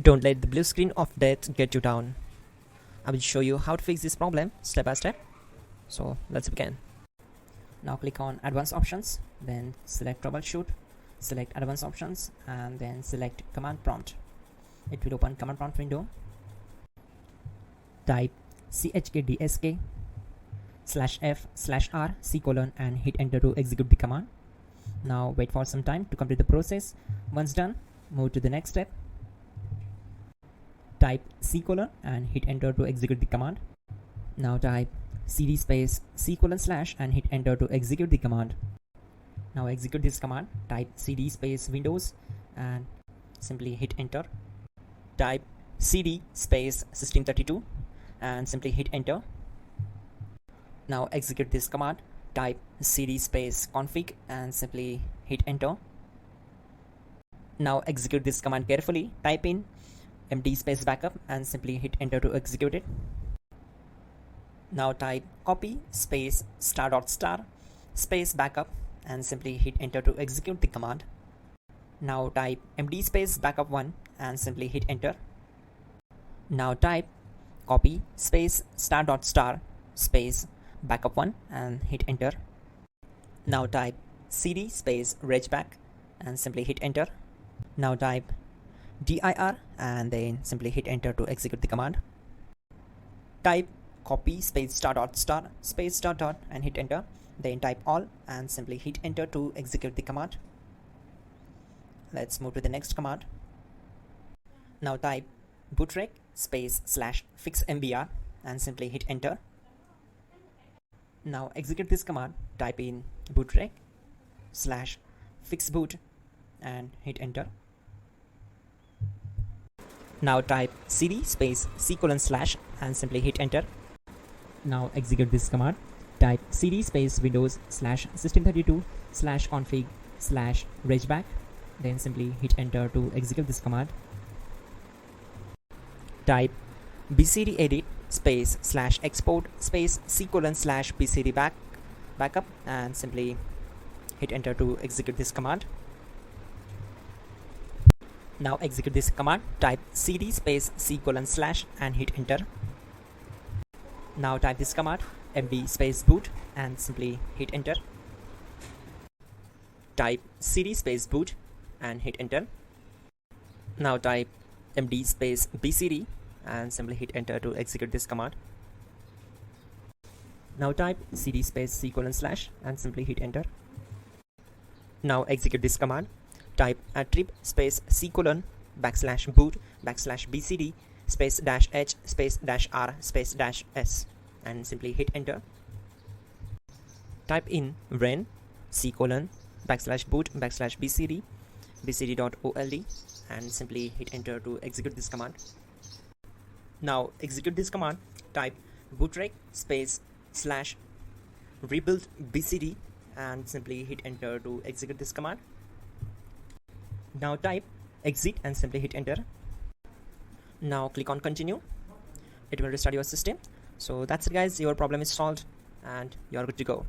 Don't let the blue screen of death get you down. I will show you how to fix this problem step by step. So let's begin. Now click on Advanced Options, then select Troubleshoot, select Advanced Options, and then select Command Prompt. It will open Command Prompt window. Type chkdsk /f/r c:, and hit enter to execute the command. Now wait for some time to complete the process. Once done, move to the next step. Type c:, and hit enter to execute the command. Now type cd space c:/ and hit enter to execute the command. Now execute this command. Type cd space Windows and simply hit enter. Type cd space system32 and simply hit enter. Now execute this command. Type cd space config and simply hit enter. Now execute this command carefully. Type in md space backup and simply hit enter to execute it. Now type copy space *** space backup and simply hit enter to execute the command. Now type md space backup1 and simply hit enter. Now type copy space *** space backup1 and hit enter. Now type cd space regback and simply hit enter. Now type dir and then simply hit enter to execute the command. Type copy space *** space ... and hit enter. Then type all and simply hit enter to execute the command. Let's move to the next command. Now type bootrec space /fixmbr and simply hit enter. Now execute this command. Type in bootrec /fixboot and hit enter. Now type cd space c:/ and simply hit enter. Now execute this command. Type cd space Windows /system32 /config /regback, then simply hit enter to execute this command. Type bcd edit space /export space c:/ bcd backup and simply hit enter to execute this command. Now execute this command. Type cd space c:/ and hit enter. Now type this command md space boot and simply hit enter. Type cd space boot and hit enter. Now type md space bcd and simply hit enter to execute this command. Now type cd space c:/ and simply hit enter. Now execute this command. Type attrib space c:/ \boot \bcd space -h space -r space -s and simply hit enter. Type in ren c:/ \boot \bcd bcd.old and simply hit enter to execute this command. Now execute this command. Type bootrec space /rebuild bcd and simply hit enter to execute this command. Now type exit and simply hit enter. Now click on continue. It will restart your system. So that's it guys, your problem is solved and you're good to go.